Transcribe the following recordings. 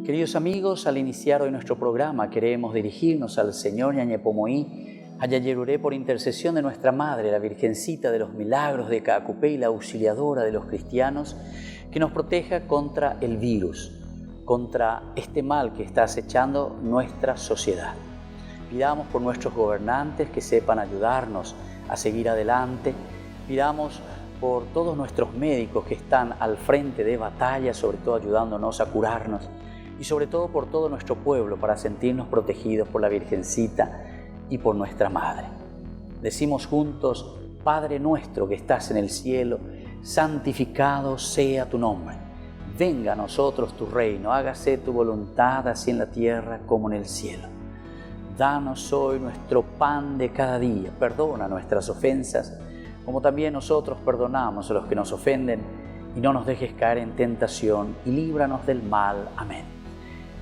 Queridos amigos, al iniciar hoy nuestro programa queremos dirigirnos al Señor Ñañepomoí, Ayayeruré, por intercesión de nuestra Madre, la Virgencita de los Milagros de Caacupé y la auxiliadora de los cristianos, que nos proteja contra el virus, contra este mal que está acechando nuestra sociedad. Pidamos por nuestros gobernantes que sepan ayudarnos a seguir adelante. Pidamos por todos nuestros médicos que están al frente de batalla, sobre todo ayudándonos a curarnos. Y sobre todo por todo nuestro pueblo, para sentirnos protegidos por la Virgencita y por nuestra Madre. Decimos juntos: Padre nuestro que estás en el cielo, santificado sea tu nombre. Venga a nosotros tu reino, hágase tu voluntad, así en la tierra como en el cielo. Danos hoy nuestro pan de cada día, perdona nuestras ofensas, como también nosotros perdonamos a los que nos ofenden, y no nos dejes caer en tentación, y líbranos del mal. Amén.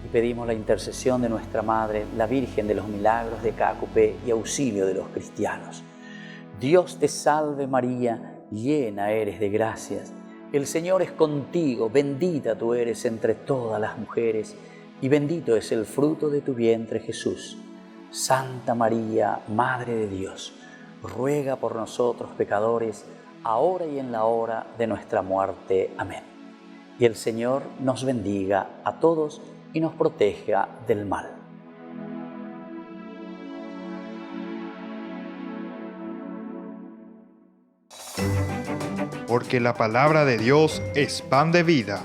Y pedimos la intercesión de nuestra Madre, la Virgen de los Milagros de Caacupé y auxilio de los cristianos. Dios te salve María, llena eres de gracias. El Señor es contigo, bendita tú eres entre todas las mujeres, y bendito es el fruto de tu vientre Jesús. Santa María, Madre de Dios, ruega por nosotros pecadores, ahora y en la hora de nuestra muerte. Amén. Y el Señor nos bendiga a todos y nos proteja del mal. Porque la palabra de Dios es pan de vida.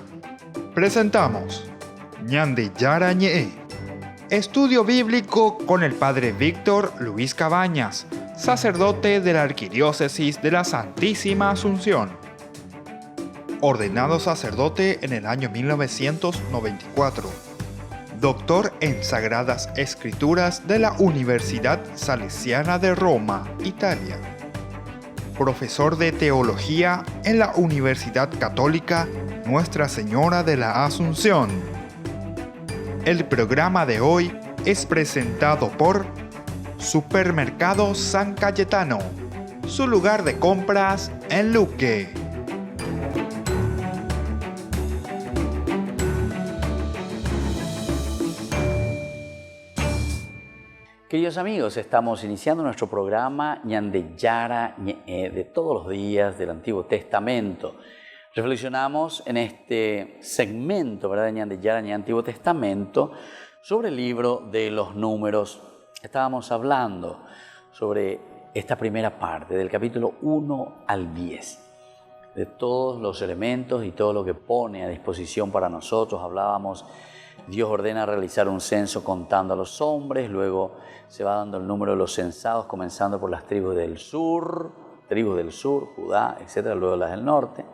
Presentamos Ñande Yara Ñe, estudio bíblico con el Padre Víctor Luis Cabañas, sacerdote de la Arquidiócesis de la Santísima Asunción. Ordenado sacerdote en el año 1994. Doctor en Sagradas Escrituras de la Universidad Salesiana de Roma, Italia. Profesor de Teología en la Universidad Católica Nuestra Señora de la Asunción. El programa de hoy es presentado por Supermercado San Cayetano, su lugar de compras en Luque. Queridos amigos, estamos iniciando nuestro programa Ñande Yara Ñe, de todos los días del Antiguo Testamento. Reflexionamos en este segmento, ¿verdad?, de Ñande Yara Ñe, Antiguo Testamento, sobre el libro de los Números. Estábamos hablando sobre esta primera parte, del capítulo 1 al 10, de todos los elementos y todo lo que pone a disposición para nosotros. Hablábamos, Dios ordena realizar un censo contando a los hombres, luego se va dando el número de los censados, comenzando por las tribus del sur, Judá, etc., luego las del norte.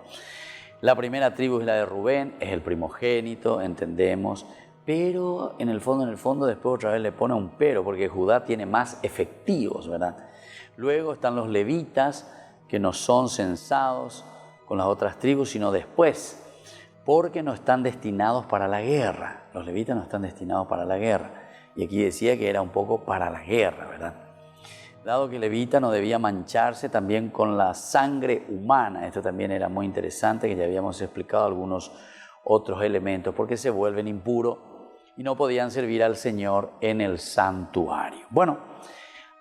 La primera tribu es la de Rubén, es el primogénito, entendemos, pero en el fondo después otra vez le pone un pero, porque Judá tiene más efectivos, ¿verdad? Luego están los levitas, que no son censados con las otras tribus, sino después, porque no están destinados para la guerra. Los levitas no están destinados para la guerra. Y aquí decía que era un poco para la guerra, ¿verdad? Dado que el levita no debía mancharse también con la sangre humana. Esto también era muy interesante, que ya habíamos explicado algunos otros elementos, porque se vuelven impuros y no podían servir al Señor en el santuario. Bueno,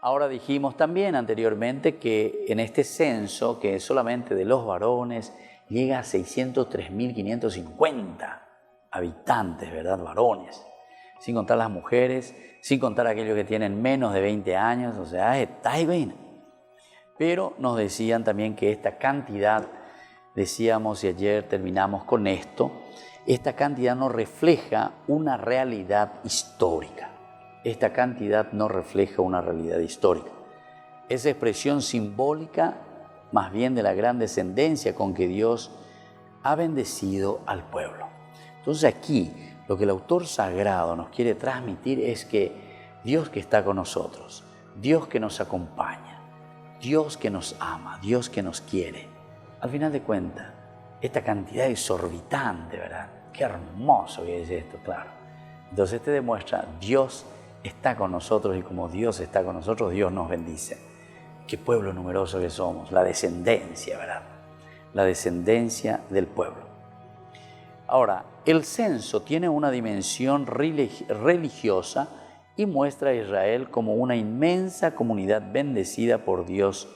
ahora dijimos también anteriormente que en este censo, que es solamente de los varones, llega a 603.550 habitantes, ¿verdad?, varones, sin contar las mujeres, sin contar aquellos que tienen menos de 20 años, o sea, está bien. Pero nos decían también que esta cantidad, decíamos, y ayer terminamos con esto, esta cantidad no refleja una realidad histórica. Esta cantidad no refleja una realidad histórica. Es expresión simbólica más bien de la gran descendencia con que Dios ha bendecido al pueblo. Entonces aquí lo que el autor sagrado nos quiere transmitir es que Dios que está con nosotros, Dios que nos acompaña, Dios que nos ama, Dios que nos quiere. Al final de cuentas, esta cantidad exorbitante, ¿verdad? Qué hermoso que es esto, claro. Entonces te demuestra, Dios está con nosotros, y como Dios está con nosotros, Dios nos bendice. Qué pueblo numeroso que somos, la descendencia, ¿verdad? La descendencia del pueblo. Ahora, El censo tiene una dimensión religiosa y muestra a Israel como una inmensa comunidad bendecida por Dios,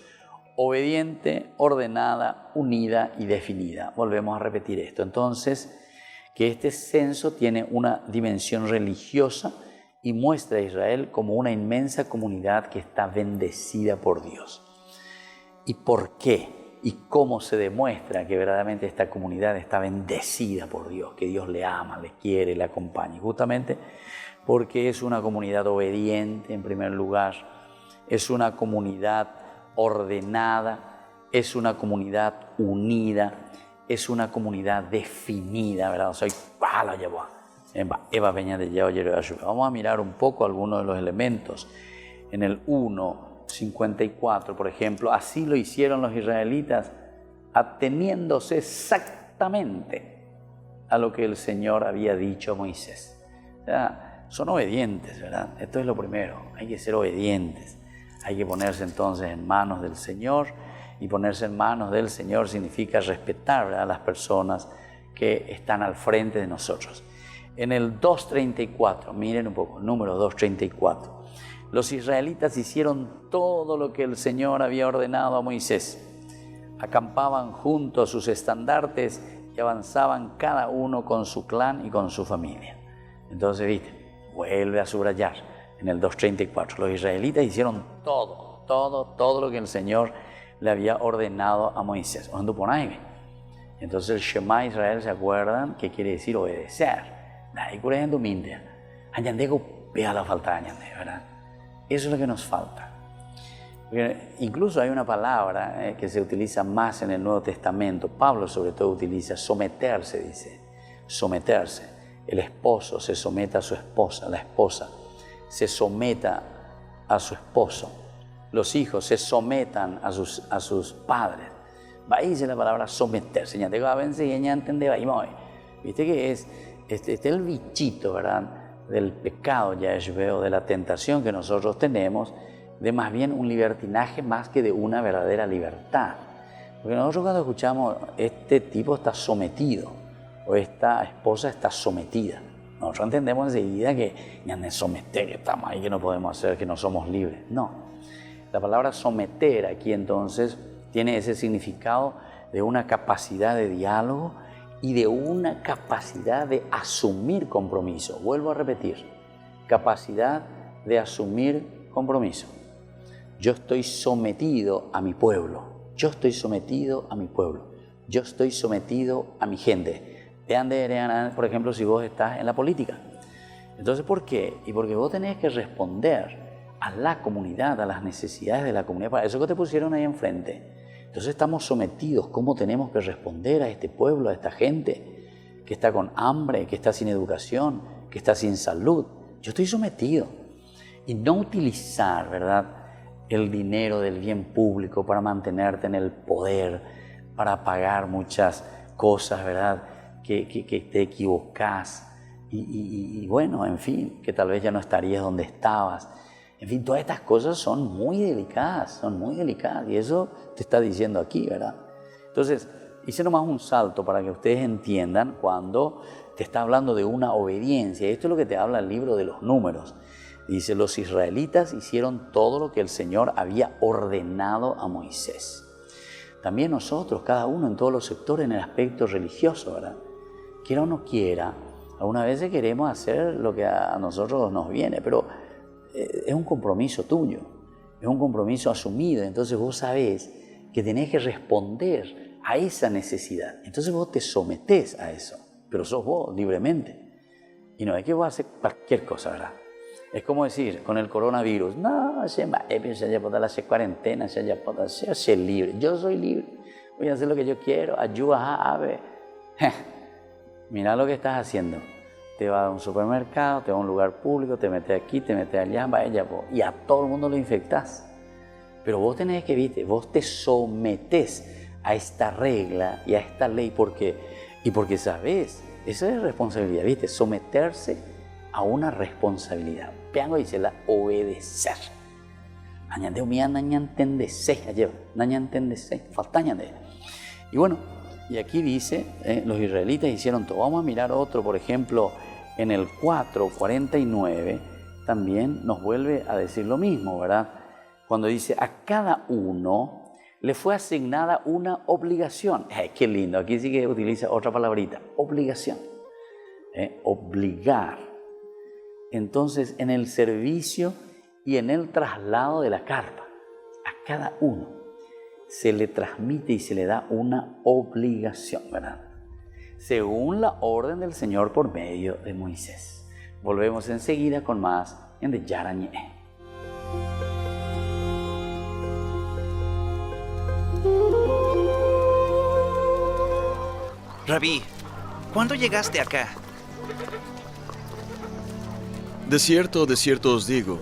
obediente, ordenada, unida y definida. Volvemos a repetir esto. Entonces, que este censo tiene una dimensión religiosa y muestra a Israel como una inmensa comunidad que está bendecida por Dios. ¿Y por qué? ¿Y cómo se demuestra que verdaderamente esta comunidad está bendecida por Dios, que Dios le ama, le quiere, le acompaña? Justamente porque es una comunidad obediente en primer lugar, es una comunidad ordenada, es una comunidad unida, es una comunidad definida, ¿verdad? Vamos a mirar un poco algunos de los elementos. En el 1:54, por ejemplo, así lo hicieron los israelitas, ateniéndose exactamente a lo que el Señor había dicho a Moisés. O sea, son obedientes, ¿verdad? Esto es lo primero, hay que ser obedientes. Hay que ponerse entonces en manos del Señor, y ponerse en manos del Señor significa respetar, ¿verdad?, a las personas que están al frente de nosotros. En el 2:34, miren un poco, número 2:34. Los israelitas hicieron todo lo que el Señor había ordenado a Moisés. Acampaban junto a sus estandartes y avanzaban cada uno con su clan y con su familia. Entonces, viste, vuelve a subrayar en el 2:34. Los israelitas hicieron todo lo que el Señor le había ordenado a Moisés. Entonces el Shema Israel, ¿se acuerdan? ¿Qué quiere decir obedecer? ¿Verdad? Eso es lo que nos falta. Porque incluso hay una palabra que se utiliza más en el Nuevo Testamento. Pablo sobre todo utiliza someterse, dice. Someterse. El esposo se someta a su esposa, la esposa se someta a su esposo. Los hijos se sometan a sus padres. Va dice la palabra someterse. Viste que es el bichito, ¿verdad?, del pecado, ya veo, de la tentación que nosotros tenemos, de más bien un libertinaje más que de una verdadera libertad. Porque nosotros cuando escuchamos este tipo está sometido o esta esposa está sometida, nosotros entendemos enseguida que ya no es someter, que estamos ahí, que no podemos hacer, que no somos libres. No, la palabra someter aquí entonces tiene ese significado de una capacidad de diálogo y de una capacidad de asumir compromiso. Vuelvo a repetir, capacidad de asumir compromiso. Yo estoy sometido a mi pueblo, yo estoy sometido a mi pueblo, yo estoy sometido a mi gente. Por ejemplo, si vos estás en la política. Entonces, ¿por qué? Y porque vos tenés que responder a la comunidad, a las necesidades de la comunidad, para eso que te pusieron ahí enfrente. Entonces estamos sometidos. ¿Cómo tenemos que responder a este pueblo, a esta gente que está con hambre, que está sin educación, que está sin salud? Yo estoy sometido. Y no utilizar, ¿verdad?, el dinero del bien público para mantenerte en el poder, para pagar muchas cosas, ¿verdad?, que te equivocás. Y bueno, en fin, que tal vez ya no estarías donde estabas. En fin, todas estas cosas son muy delicadas, y eso te está diciendo aquí, ¿verdad? Entonces, hice nomás un salto para que ustedes entiendan cuando te está hablando de una obediencia. Esto es lo que te habla el libro de los Números. Dice, los israelitas hicieron todo lo que el Señor había ordenado a Moisés. También nosotros, cada uno en todos los sectores, en el aspecto religioso, ¿verdad? Quiera o no quiera, algunas veces queremos hacer lo que a nosotros nos viene, pero es un compromiso tuyo, es un compromiso asumido. Entonces vos sabés que tenés que responder a esa necesidad. Entonces vos te sometés a eso, pero sos vos libremente. Y no es que vos haces cualquier cosa, ¿verdad? Es como decir, con el coronavirus, no, se puede hacer cuarentena, se puede ser libre. Yo soy libre, voy a hacer lo que yo quiero, ayuda a ver. Mira lo que estás haciendo. Te vas a un supermercado, te vas a un lugar público, te metes aquí, te metes allá, y a todo el mundo lo infectás. Pero vos tenés que, viste, vos te sometés a esta regla y a esta ley porque sabés, esa es responsabilidad, viste, someterse a una responsabilidad. Peango dice la obedecer. Y bueno, Y aquí dice, los israelitas hicieron todo. Vamos a mirar otro, por ejemplo, en el 4:49, también nos vuelve a decir lo mismo, ¿verdad? Cuando dice, a cada uno le fue asignada una obligación. ¡Qué lindo! Aquí sí que utiliza otra palabrita, obligación. Obligar. Entonces, en el servicio y en el traslado de la carpa, a cada uno se le transmite y se le da una obligación, ¿verdad? Según la orden del Señor por medio de Moisés. Volvemos enseguida con más en De Yarañé. Rabí, ¿cuándo llegaste acá? De cierto os digo,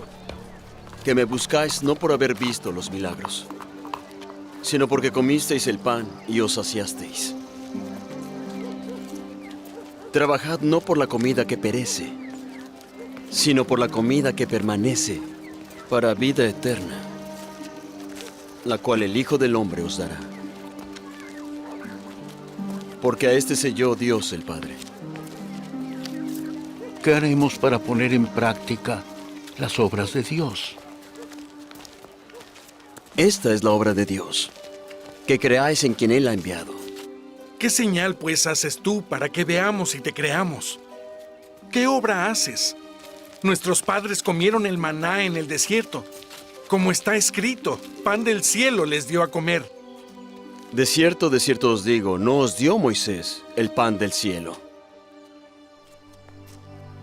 que me buscáis no por haber visto los milagros, sino porque comisteis el pan y os saciasteis. Trabajad no por la comida que perece, sino por la comida que permanece para vida eterna, la cual el Hijo del Hombre os dará. Porque a este selló Dios el Padre. ¿Qué haremos para poner en práctica las obras de Dios? Esta es la obra de Dios, que creáis en quien Él ha enviado. ¿Qué señal pues haces tú para que veamos y te creamos? ¿Qué obra haces? Nuestros padres comieron el maná en el desierto. Como está escrito, pan del cielo les dio a comer. De cierto os digo, no os dio Moisés el pan del cielo,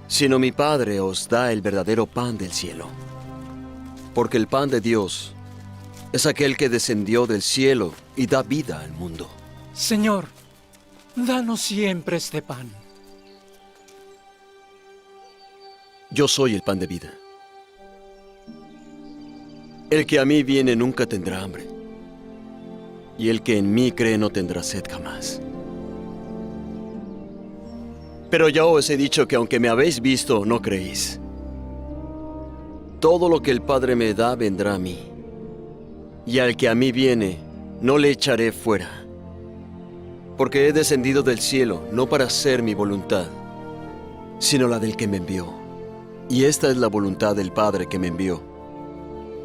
sino mi Padre os da el verdadero pan del cielo. Porque el pan de Dios es aquel que descendió del cielo y da vida al mundo. Señor, danos siempre este pan. Yo soy el pan de vida. El que a mí viene nunca tendrá hambre, y el que en mí cree no tendrá sed jamás. Pero ya os he dicho que aunque me habéis visto, no creéis. Todo lo que el Padre me da vendrá a mí, y al que a mí viene, no le echaré fuera. Porque he descendido del cielo, no para hacer mi voluntad, sino la del que me envió. Y esta es la voluntad del Padre que me envió,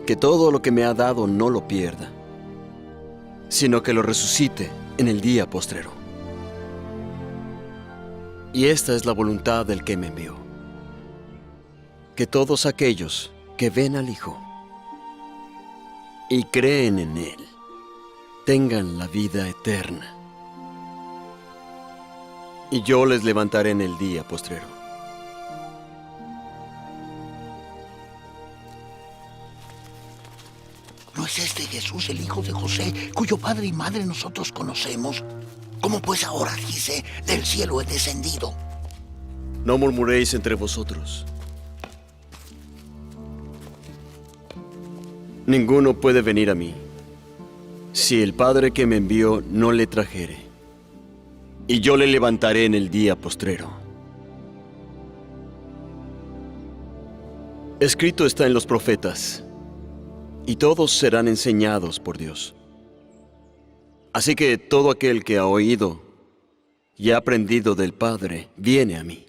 que todo lo que me ha dado no lo pierda, sino que lo resucite en el día postrero. Y esta es la voluntad del que me envió, que todos aquellos que ven al Hijo y creen en Él tengan la vida eterna. Y yo les levantaré en el día postrero. ¿No es este Jesús el hijo de José, cuyo padre y madre nosotros conocemos? ¿Cómo pues ahora dice, del cielo he descendido? No murmuréis entre vosotros. Ninguno puede venir a mí, si el Padre que me envió no le trajere, y yo le levantaré en el día postrero. Escrito está en los profetas, y todos serán enseñados por Dios. Así que todo aquel que ha oído y ha aprendido del Padre, viene a mí.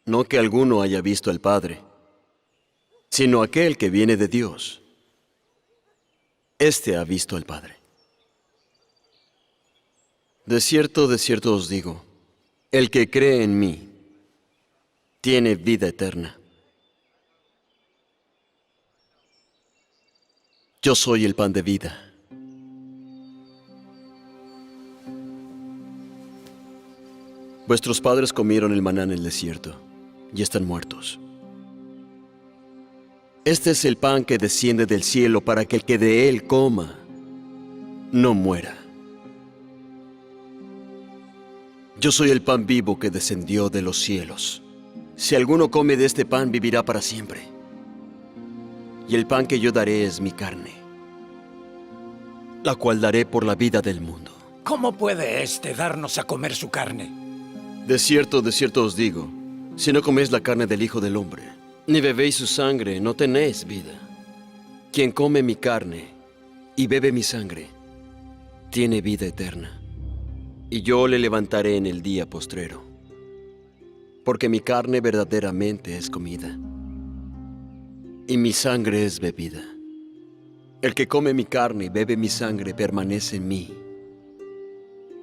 No que alguno haya visto al Padre, sino aquel que viene de Dios. Este ha visto al Padre. De cierto os digo, el que cree en mí tiene vida eterna. Yo soy el pan de vida. Vuestros padres comieron el maná en el desierto y están muertos. Este es el pan que desciende del cielo para que el que de él coma no muera. Yo soy el pan vivo que descendió de los cielos. Si alguno come de este pan, vivirá para siempre. Y el pan que yo daré es mi carne, la cual daré por la vida del mundo. ¿Cómo puede éste darnos a comer su carne? De cierto os digo, si no coméis la carne del Hijo del Hombre, ni bebéis su sangre, no tenéis vida. Quien come mi carne y bebe mi sangre, tiene vida eterna, y yo le levantaré en el día postrero, porque mi carne verdaderamente es comida, y mi sangre es bebida. El que come mi carne y bebe mi sangre permanece en mí,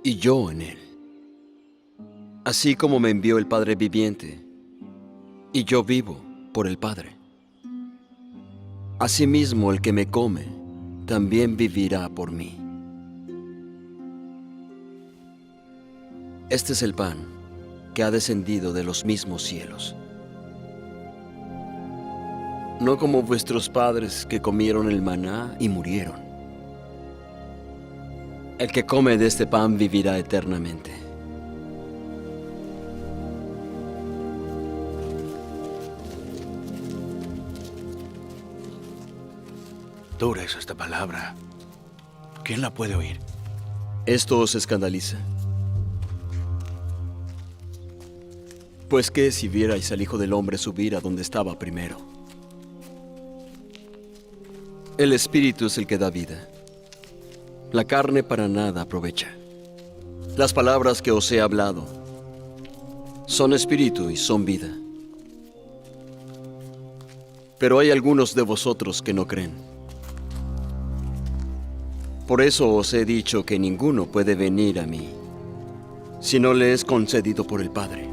y yo en él. Así como me envió el Padre viviente, y yo vivo por el Padre. Asimismo, el que me come también vivirá por mí. Este es el pan que ha descendido de los mismos cielos. No como vuestros padres que comieron el maná y murieron. El que come de este pan vivirá eternamente. Dura es esta palabra. ¿Quién la puede oír? ¿Esto os escandaliza? Pues qué si vierais al Hijo del Hombre subir a donde estaba primero. El Espíritu es el que da vida. La carne para nada aprovecha. Las palabras que os he hablado son espíritu y son vida. Pero hay algunos de vosotros que no creen. Por eso os he dicho que ninguno puede venir a mí si no le es concedido por el Padre.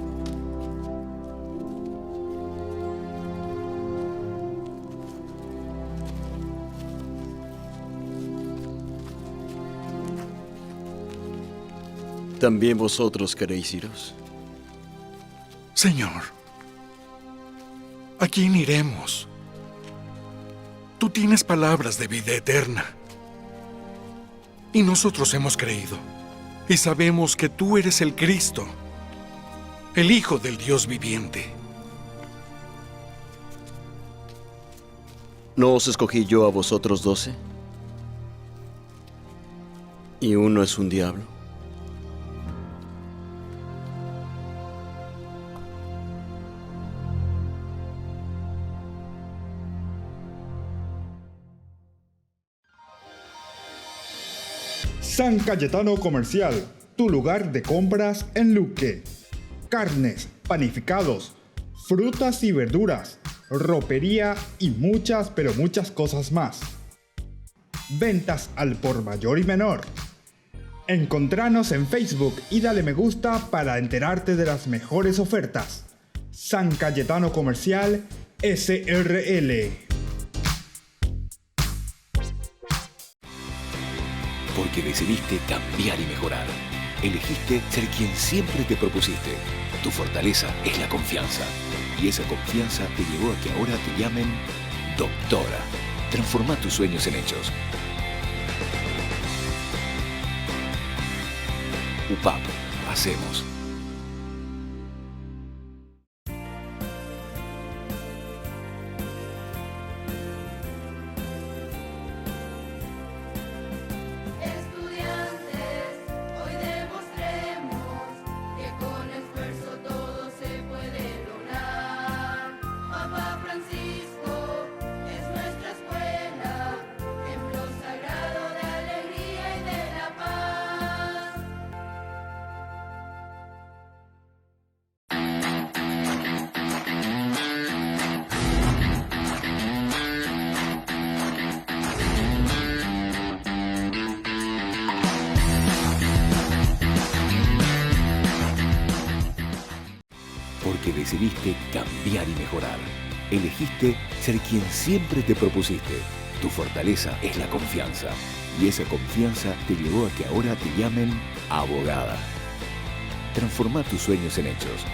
¿También vosotros queréis iros? Señor, ¿a quién iremos? Tú tienes palabras de vida eterna. Y nosotros hemos creído. Y sabemos que tú eres el Cristo, el Hijo del Dios viviente. ¿No os escogí yo a vosotros 12? ¿Y uno es un diablo? San Cayetano Comercial, tu lugar de compras en Luque. Carnes, panificados, frutas y verduras, ropería y muchas, pero muchas cosas más. Ventas al por mayor y menor. Encontranos en Facebook y dale me gusta para enterarte de las mejores ofertas. San Cayetano Comercial, SRL. Porque decidiste cambiar y mejorar. Elegiste ser quien siempre te propusiste. Tu fortaleza es la confianza. Y esa confianza te llevó a que ahora te llamen doctora. Transforma tus sueños en hechos. UPAP. Hacemos. Porque decidiste cambiar y mejorar. Elegiste ser quien siempre te propusiste. Tu fortaleza es la confianza. Y esa confianza te llevó a que ahora te llamen abogada. Transforma tus sueños en hechos.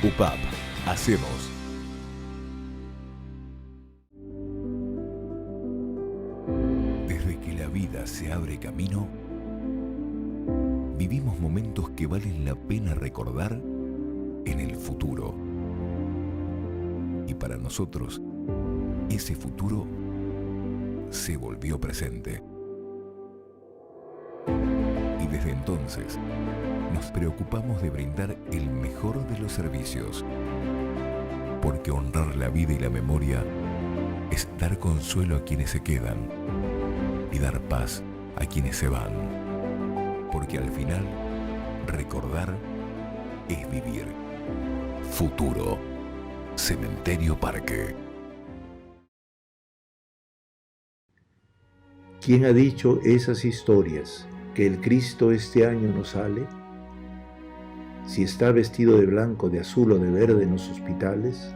UPAP. Hacemos. Desde que la vida se abre camino, vivimos momentos que valen la pena recordar en el futuro. Y para nosotros, ese futuro se volvió presente. Y desde entonces, nos preocupamos de brindar el mejor de los servicios. Porque honrar la vida y la memoria es dar consuelo a quienes se quedan y dar paz a quienes se van, porque al final, recordar es vivir. Futuro. Cementerio Parque. ¿Quién ha dicho esas historias? ¿Que el Cristo este año no sale? Si está vestido de blanco, de azul o de verde en los hospitales.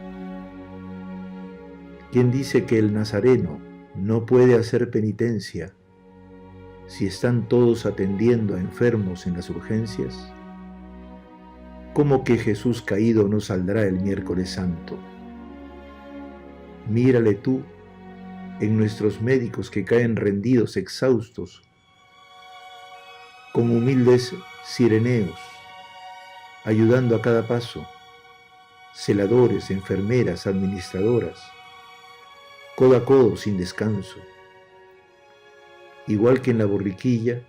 ¿Quién dice que el Nazareno no puede hacer penitencia si están todos atendiendo a enfermos en las urgencias? ¿Cómo que Jesús caído no saldrá el miércoles santo? Mírale tú en nuestros médicos que caen rendidos, exhaustos, con humildes sireneos, ayudando a cada paso, celadores, enfermeras, administradoras, codo a codo sin descanso. Igual que en la borriquilla,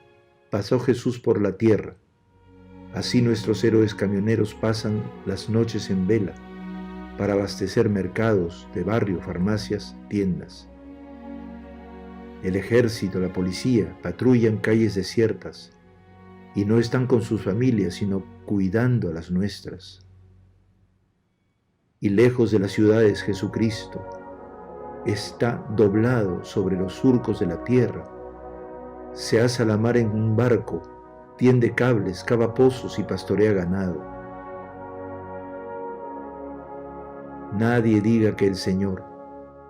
pasó Jesús por la tierra. Así nuestros héroes camioneros pasan las noches en vela para abastecer mercados de barrio, farmacias, tiendas. El ejército, la policía patrullan calles desiertas y no están con sus familias, sino cuidando a las nuestras. Y lejos de las ciudades, Jesucristo está doblado sobre los surcos de la tierra. Se asa la mar en un barco, tiende cables, cava pozos y pastorea ganado. Nadie diga que el Señor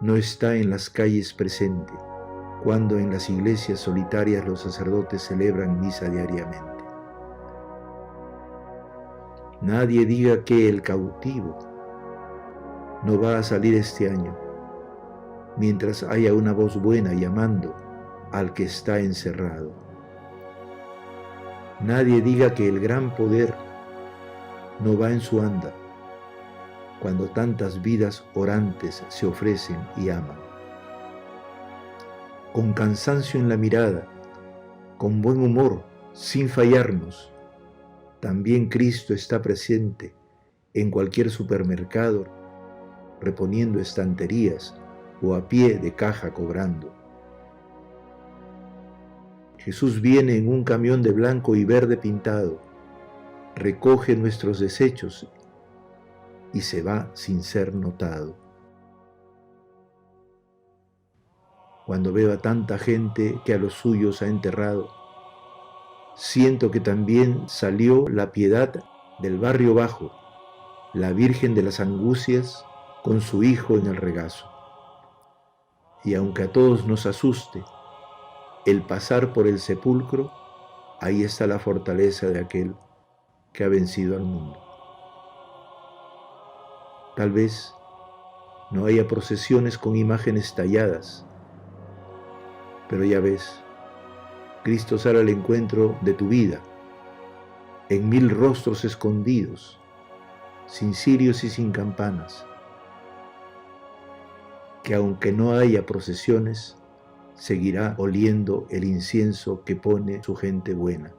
no está en las calles presente, cuando en las iglesias solitarias los sacerdotes celebran misa diariamente. Nadie diga que el cautivo no va a salir este año, mientras haya una voz buena llamando al que está encerrado. Nadie diga que el gran poder no va en su anda, cuando tantas vidas orantes se ofrecen y aman. Con cansancio en la mirada, con buen humor, sin fallarnos, también Cristo está presente en cualquier supermercado, reponiendo estanterías o a pie de caja cobrando. Jesús viene en un camión de blanco y verde pintado, recoge nuestros desechos y se va sin ser notado. Cuando veo a tanta gente que a los suyos ha enterrado, siento que también salió la piedad del barrio bajo, la Virgen de las Angustias con su Hijo en el regazo. Y aunque a todos nos asuste el pasar por el sepulcro, ahí está la fortaleza de aquel que ha vencido al mundo. Tal vez no haya procesiones con imágenes talladas, pero ya ves, Cristo sale al encuentro de tu vida, en 1000 rostros escondidos, sin cirios y sin campanas, que aunque no haya procesiones, seguirá oliendo el incienso que pone su gente buena.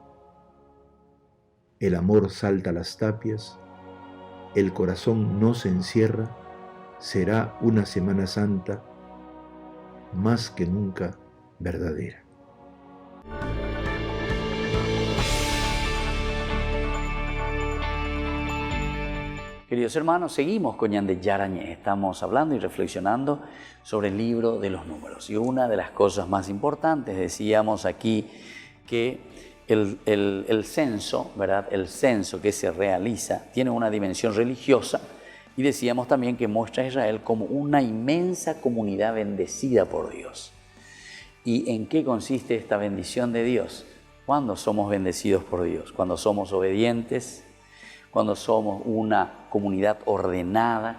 El amor salta a las tapias, el corazón no se encierra, será una Semana Santa más que nunca verdadera. Queridos hermanos, seguimos con Ñande Yarañé. Estamos hablando y reflexionando sobre el libro de los números. Y una de las cosas más importantes, decíamos aquí que el censo, ¿verdad? El censo que se realiza tiene una dimensión religiosa y decíamos también que muestra a Israel como una inmensa comunidad bendecida por Dios. ¿Y en qué consiste esta bendición de Dios? Cuando somos bendecidos por Dios, cuando somos obedientes, cuando somos una comunidad ordenada,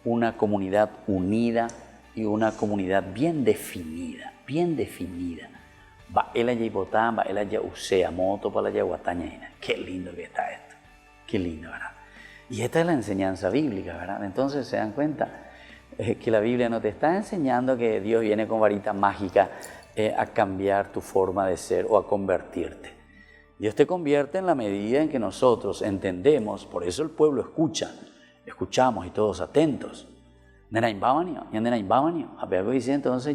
una comunidad unida y una comunidad bien definida, bien definida. Qué lindo que está esto, qué lindo, ¿verdad? Y esta es la enseñanza bíblica, ¿verdad? Entonces se dan cuenta que la Biblia no te está enseñando que Dios viene con varita mágica a cambiar tu forma de ser o a convertirte. Dios te convierte en la medida en que nosotros entendemos, por eso el pueblo escuchamos y todos atentos. Entonces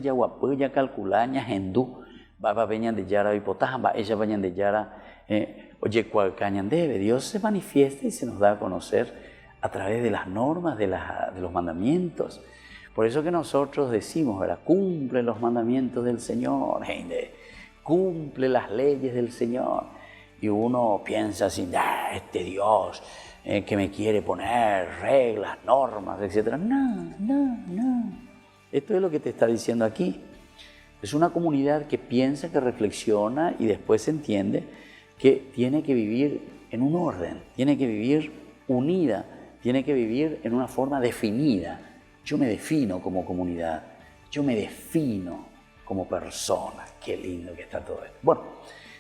ya calculaña hendú, va veñan de yara hipotamba, ella vayan de yara, oye, cual cañan debe. Dios se manifiesta y se nos da a conocer a través de las normas, de los mandamientos. Por eso que nosotros decimos, ¿verdad? Cumple los mandamientos del Señor, gente, cumple las leyes del Señor. Y uno piensa así, este Dios que me quiere poner reglas, normas, etc. No. Esto es lo que te está diciendo aquí. Es una comunidad que piensa, que reflexiona y después entiende que tiene que vivir en un orden, tiene que vivir unida, tiene que vivir en una forma definida. Yo me defino como comunidad, yo me defino como persona. Qué lindo que está todo esto. Bueno,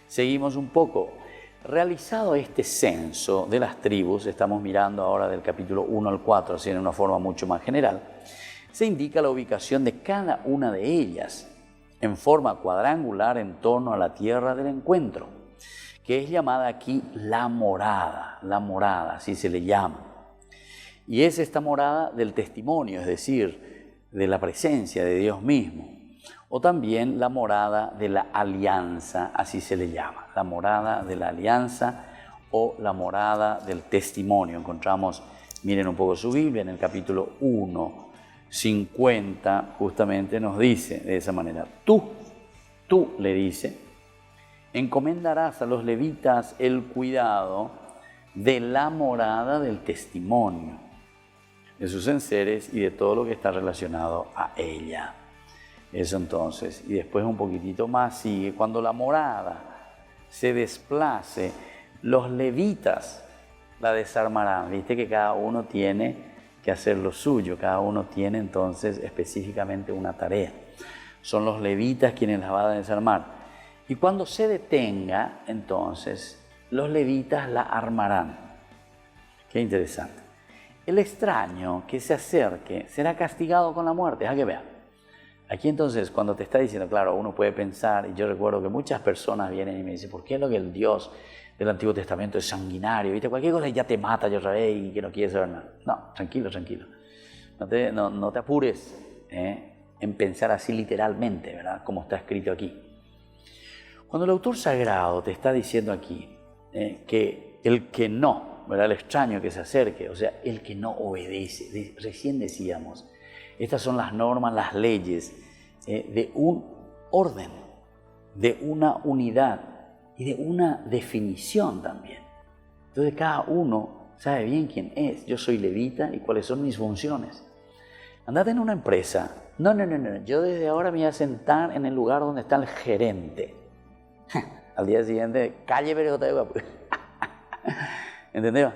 seguimos un poco. Realizado este censo de las tribus, estamos mirando ahora del capítulo 1 al 4, así en una forma mucho más general, se indica la ubicación de cada una de ellas en forma cuadrangular en torno a la tierra del encuentro, que es llamada aquí la morada, así se le llama. Y es esta morada del testimonio, es decir, de la presencia de Dios mismo. O también la morada de la alianza, así se le llama. La morada de la alianza o la morada del testimonio. Encontramos, miren un poco su Biblia, en el capítulo 1, 50, justamente nos dice de esa manera. Tú le dice, encomendarás a los levitas el cuidado de la morada del testimonio, de sus enseres y de todo lo que está relacionado a ella. Eso entonces, y después un poquitito más sigue, cuando la morada se desplace, los levitas la desarmarán. Viste que cada uno tiene que hacer lo suyo, cada uno tiene entonces específicamente una tarea. Son los levitas quienes la van a desarmar. Y cuando se detenga, entonces, los levitas la armarán. Qué interesante. El extraño que se acerque será castigado con la muerte. Que vean. Aquí entonces, cuando te está diciendo, claro, uno puede pensar, y yo recuerdo que muchas personas vienen y me dicen, ¿por qué es lo que el Dios del Antiguo Testamento es sanguinario? ¿Viste? Cualquier cosa ya te mata, ya otra vez, y que no quieres saber nada. No, tranquilo. No te apures en pensar así literalmente, ¿verdad? Como está escrito aquí. Cuando el autor sagrado te está diciendo aquí que el que no, ¿verdad? El extraño que se acerque, o sea, el que no obedece, recién decíamos, estas son las normas, las leyes de un orden, de una unidad y de una definición también. Entonces cada uno sabe bien quién es. Yo soy levita y cuáles son mis funciones. Andate en una empresa. No. Yo desde ahora me voy a sentar en el lugar donde está el gerente. Al día siguiente, calle Berejotayuca. ¿Entendés?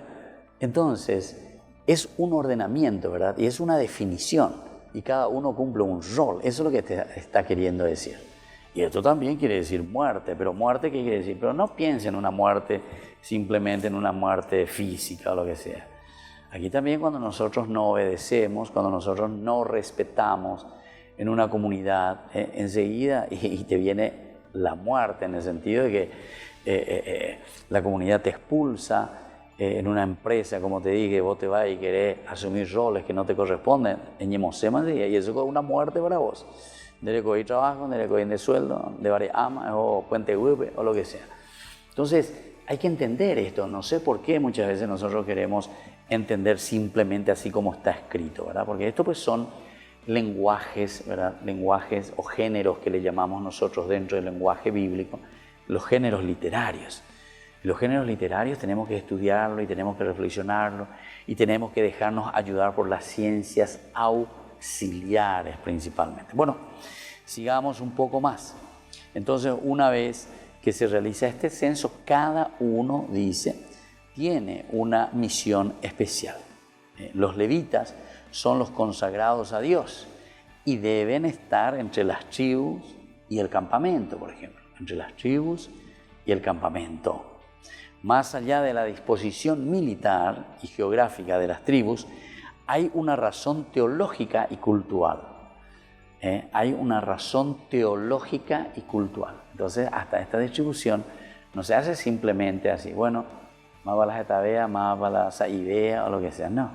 Entonces, es un ordenamiento, ¿verdad? Y es una definición. Y cada uno cumple un rol. Eso es lo que te está queriendo decir. Y esto también quiere decir muerte. Pero muerte, ¿qué quiere decir? Pero no piense en una muerte simplemente en una muerte física o lo que sea. Aquí también cuando nosotros no obedecemos, cuando nosotros no respetamos en una comunidad, enseguida y te viene la muerte, en el sentido de que la comunidad te expulsa. En una empresa, como te dije, vos te vas y querés asumir roles que no te corresponden, y eso es una muerte para vos. De coger trabajo, de coger de sueldo, de varias amas o puente grupo o lo que sea. Entonces, hay que entender esto. No sé por qué muchas veces nosotros queremos entender simplemente así como está escrito, ¿verdad? Porque esto pues son lenguajes, ¿verdad? Lenguajes o géneros que le llamamos nosotros dentro del lenguaje bíblico, los géneros literarios. Los géneros literarios tenemos que estudiarlo y tenemos que reflexionarlo y tenemos que dejarnos ayudar por las ciencias auxiliares principalmente. Bueno, sigamos un poco más. Entonces, una vez que se realiza este censo, cada uno, dice, tiene una misión especial. Los levitas son los consagrados a Dios y deben estar entre las tribus y el campamento, por ejemplo, entre las tribus y el campamento. Más allá de la disposición militar y geográfica de las tribus, hay una razón teológica y cultural. Hay una razón teológica y cultural. Entonces, hasta esta distribución no se hace simplemente así, bueno, más para las etabea, más para la saidea o lo que sea. No.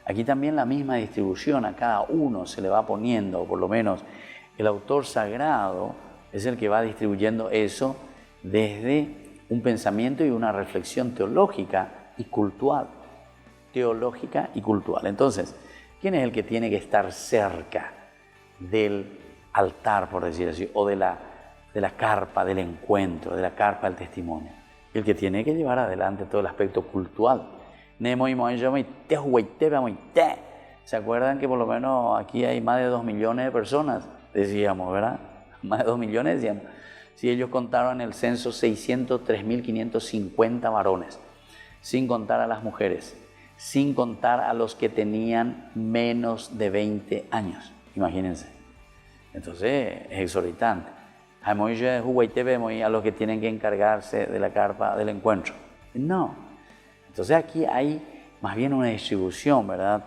Aquí también la misma distribución, a cada uno se le va poniendo, o por lo menos el autor sagrado es el que va distribuyendo eso desde un pensamiento y una reflexión teológica y cultural. Teológica y cultural. Entonces, ¿quién es el que tiene que estar cerca del altar, por decir así, o de la carpa del encuentro, de la carpa del testimonio? El que tiene que llevar adelante todo el aspecto cultural. ¿Se acuerdan que por lo menos aquí hay más de 2 millones de personas? Decíamos, ¿verdad? Más de 2 millones, decíamos. Si ellos contaron en el censo 603.550 varones, sin contar a las mujeres, sin contar a los que tenían menos de 20 años. Imagínense. Entonces, es exorbitante. A los que tienen que encargarse de la carpa del encuentro. No. Entonces aquí hay más bien una distribución, ¿verdad?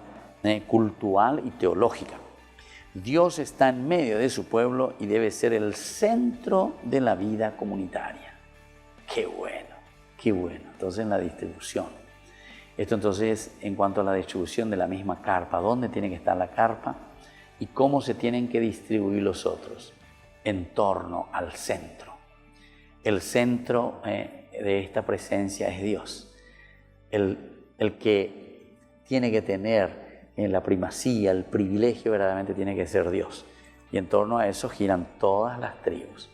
Cultural y teológica. Dios está en medio de su pueblo y debe ser el centro de la vida comunitaria. ¡Qué bueno! ¡Qué bueno! Entonces en la distribución. Esto entonces en cuanto a la distribución de la misma carpa. ¿Dónde tiene que estar la carpa? Y cómo se tienen que distribuir los otros. En torno al centro. El centro de esta presencia es Dios. El que tiene que tener en la primacía, el privilegio verdaderamente tiene que ser Dios. Y en torno a eso giran todas las tribus.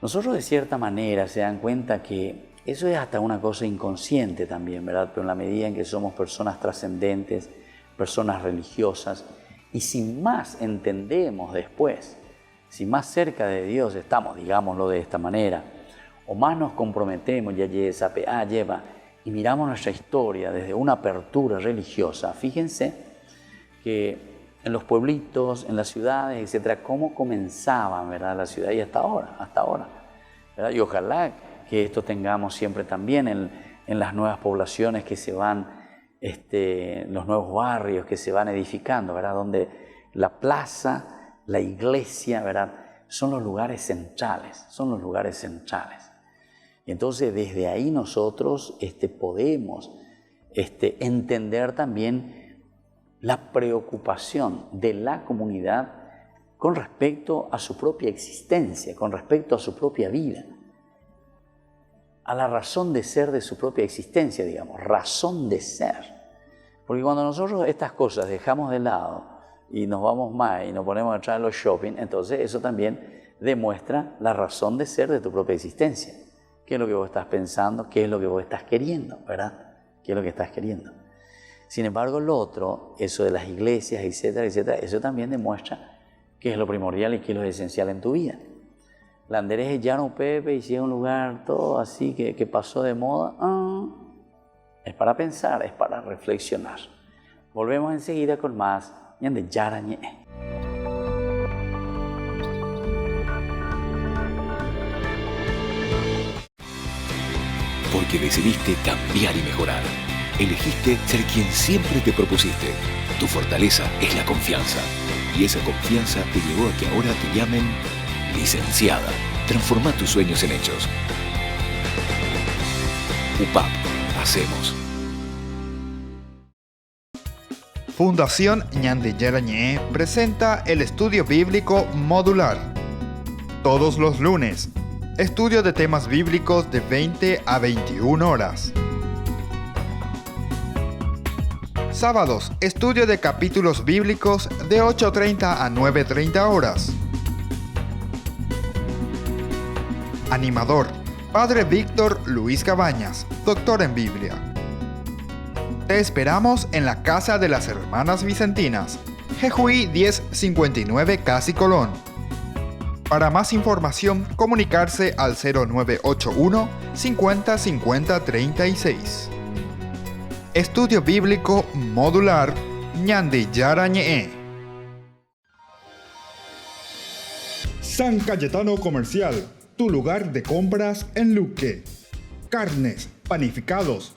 Nosotros de cierta manera se dan cuenta que eso es hasta una cosa inconsciente también, ¿verdad? Pero en la medida en que somos personas trascendentes, personas religiosas, y sin más entendemos después, si más cerca de Dios estamos, digámoslo de esta manera, o más nos comprometemos, lleva, y miramos nuestra historia desde una apertura religiosa, fíjense que en los pueblitos, en las ciudades, etcétera, cómo comenzaban, ¿verdad? La ciudad y hasta ahora, ¿verdad? Y ojalá que esto tengamos siempre también en las nuevas poblaciones que se van, los nuevos barrios que se van edificando, ¿verdad? Donde la plaza, la iglesia, ¿verdad? Son los lugares centrales, Y entonces desde ahí nosotros podemos entender también la preocupación de la comunidad con respecto a su propia existencia, con respecto a su propia vida, a la razón de ser de su propia existencia, digamos, razón de ser. Porque cuando nosotros estas cosas dejamos de lado y nos vamos más y nos ponemos a traer los shopping, entonces eso también demuestra la razón de ser de tu propia existencia. ¿Qué es lo que vos estás pensando? ¿Qué es lo que vos estás queriendo? ¿Verdad? ¿Qué es lo que estás queriendo? Sin embargo, lo otro, eso de las iglesias, etcétera, etcétera, eso también demuestra qué es lo primordial y qué es lo esencial en tu vida. La Anderes es llano Pepe y si es un lugar todo así que pasó de moda, es para pensar, es para reflexionar. Volvemos enseguida con más Ñande Yarañe. Porque decidiste cambiar y mejorar. Elegiste ser quien siempre te propusiste. Tu fortaleza es la confianza. Y esa confianza te llevó a que ahora te llamen licenciada. Transforma tus sueños en hechos. UPAP. Hacemos. Fundación Ñande Yarañé presenta el estudio bíblico modular. Todos los lunes. Estudio de temas bíblicos de 20 a 21 horas. Sábados, estudio de capítulos bíblicos de 8:30 a 9:30 horas. Animador, Padre Víctor Luis Cabañas, doctor en Biblia. Te esperamos en la Casa de las Hermanas Vicentinas, Jejuí 1059 Casi Colón. Para más información, comunicarse al 0981 50 50 36. Estudio Bíblico Modular Ñande Yarañe. San Cayetano Comercial, tu lugar de compras en Luque. Carnes, panificados,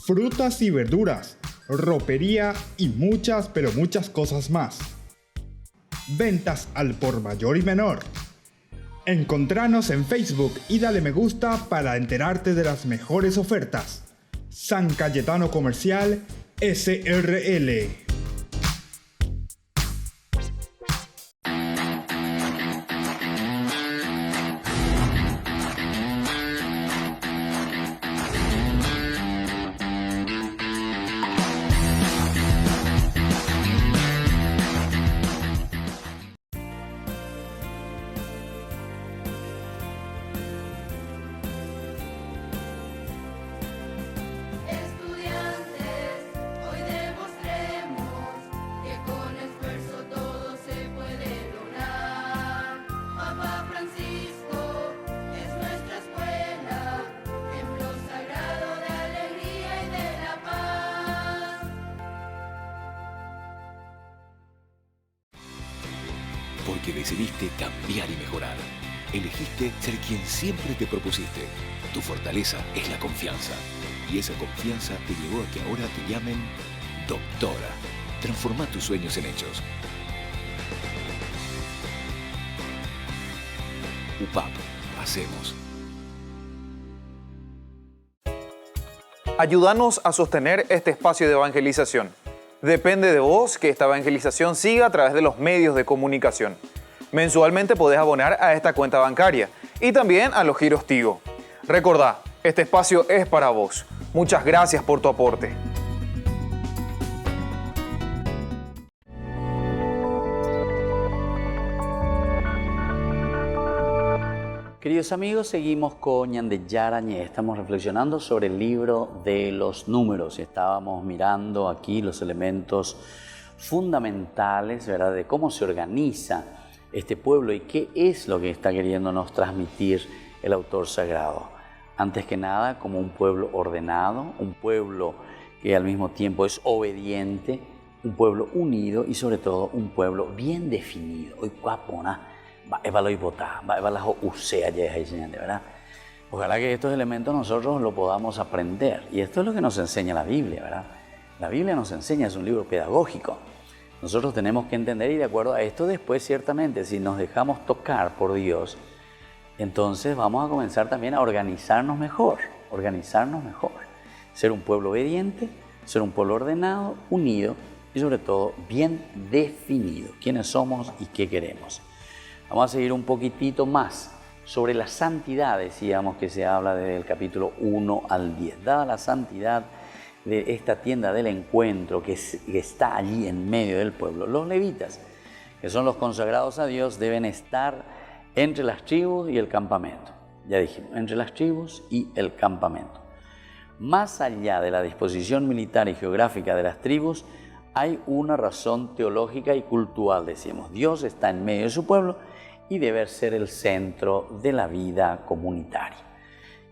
frutas y verduras, ropería y muchas, pero muchas cosas más. Ventas al por mayor y menor. Encontranos en Facebook y dale me gusta para enterarte de las mejores ofertas. San Cayetano Comercial SRL. porque decidiste cambiar y mejorar. Elegiste ser quien siempre te propusiste. Tu fortaleza es la confianza. Y esa confianza te llevó a que ahora te llamen doctora. Transforma tus sueños en hechos. UPAP. Hacemos. Ayúdanos a sostener este espacio de evangelización. Depende de vos que esta evangelización siga a través de los medios de comunicación. Mensualmente podés abonar a esta cuenta bancaria y también a los giros Tigo. Recordá, este espacio es para vos. Muchas gracias por tu aporte. Queridos amigos, seguimos con Ñande Yarañé. Estamos reflexionando sobre el libro de los números. Estábamos mirando aquí los elementos fundamentales, ¿verdad?, de cómo se organiza este pueblo y qué es lo que está queriéndonos transmitir el autor sagrado. Antes que nada, como un pueblo ordenado, un pueblo que al mismo tiempo es obediente, un pueblo unido y sobre todo un pueblo bien definido. Hoy guapona. ¿Verdad? Ojalá que estos elementos nosotros lo podamos aprender. Y esto es lo que nos enseña la Biblia, ¿verdad? La Biblia nos enseña, es un libro pedagógico. Nosotros tenemos que entender y de acuerdo a esto después, ciertamente, si nos dejamos tocar por Dios, entonces vamos a comenzar también a organizarnos mejor. Ser un pueblo obediente, ser un pueblo ordenado, unido y sobre todo bien definido. ¿Quiénes somos y qué queremos? Vamos a seguir un poquitito más sobre la santidad. Decíamos que se habla desde el capítulo 1 al 10. Dada la santidad de esta tienda del encuentro que está allí en medio del pueblo, los levitas, que son los consagrados a Dios, deben estar entre las tribus y el campamento. Ya dijimos, entre las tribus y el campamento. Más allá de la disposición militar y geográfica de las tribus, hay una razón teológica y cultural, decíamos. Dios está en medio de su pueblo y debe ser el centro de la vida comunitaria.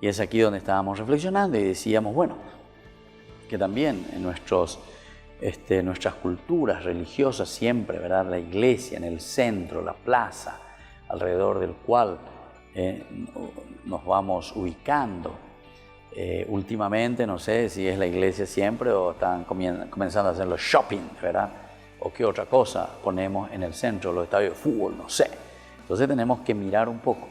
Y es aquí donde estábamos reflexionando y decíamos, bueno, que también en nuestras culturas religiosas siempre, ¿verdad?, la iglesia en el centro, la plaza, alrededor del cual nos vamos ubicando. Últimamente, no sé si es la iglesia siempre o están comenzando a hacer los shopping, ¿verdad? O qué otra cosa ponemos en el centro, los estadios de fútbol, no sé. Entonces tenemos que mirar un poco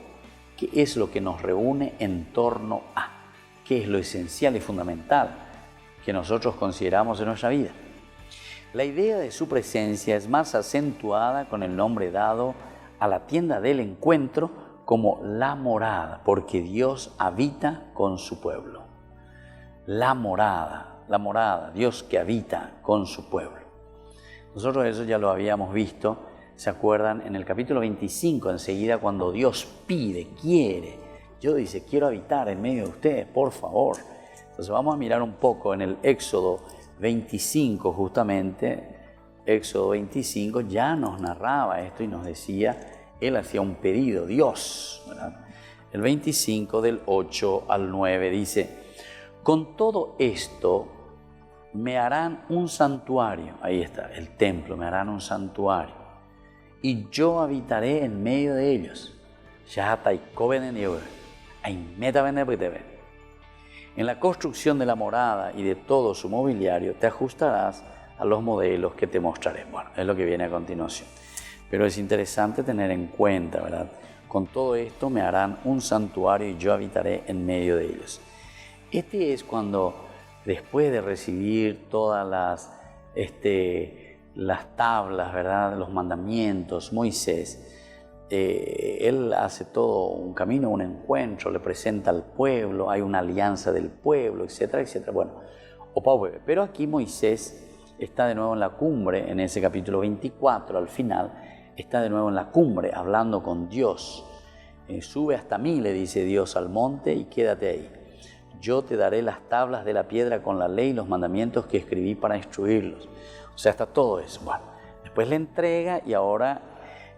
qué es lo que nos reúne en torno a, qué es lo esencial y fundamental que nosotros consideramos en nuestra vida. La idea de su presencia es más acentuada con el nombre dado a la tienda del encuentro como la morada, porque Dios habita con su pueblo. La morada, Dios que habita con su pueblo. Nosotros eso ya lo habíamos visto, ¿se acuerdan? En el capítulo 25, enseguida cuando Dios pide, quiere, Dios dice, quiero habitar en medio de ustedes, por favor. Entonces vamos a mirar un poco en el Éxodo 25 justamente. Éxodo 25 ya nos narraba esto y nos decía, Él hacía un pedido, Dios, ¿verdad? El 25 del 8 al 9 dice, con todo esto me harán un santuario, ahí está, el templo, me harán un santuario, y yo habitaré en medio de ellos. En la construcción de la morada y de todo su mobiliario te ajustarás a los modelos que te mostraré. Bueno, es lo que viene a continuación. Pero es interesante tener en cuenta, ¿verdad? Con todo esto me harán un santuario y yo habitaré en medio de ellos. Este es cuando, después de recibir todas las tablas, ¿verdad?, los mandamientos, Moisés, él hace todo un camino, un encuentro, le presenta al pueblo, hay una alianza del pueblo, etcétera, etcétera. Bueno, pero aquí Moisés está de nuevo en la cumbre, en ese capítulo 24, al final, está de nuevo en la cumbre, hablando con Dios. Sube hasta mí, le dice Dios al monte, y quédate ahí. Yo te daré las tablas de la piedra con la ley y los mandamientos que escribí para instruirlos. O sea, está todo eso. Bueno, después le entrega y ahora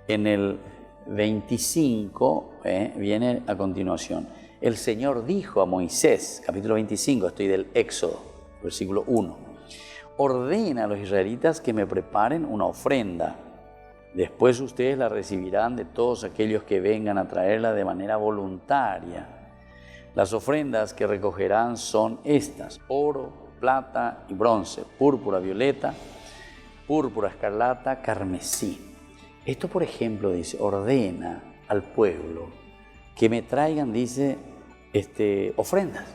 en el 25 viene a continuación. El Señor dijo a Moisés, capítulo 25, estoy del Éxodo, versículo 1. Ordena a los israelitas que me preparen una ofrenda Después ustedes la recibirán de todos aquellos que vengan a traerla de manera voluntaria. Las ofrendas que recogerán son estas: oro, plata y bronce, púrpura violeta, púrpura escarlata, carmesí. Esto, por ejemplo, dice, ordena al pueblo que me traigan, dice, ofrendas.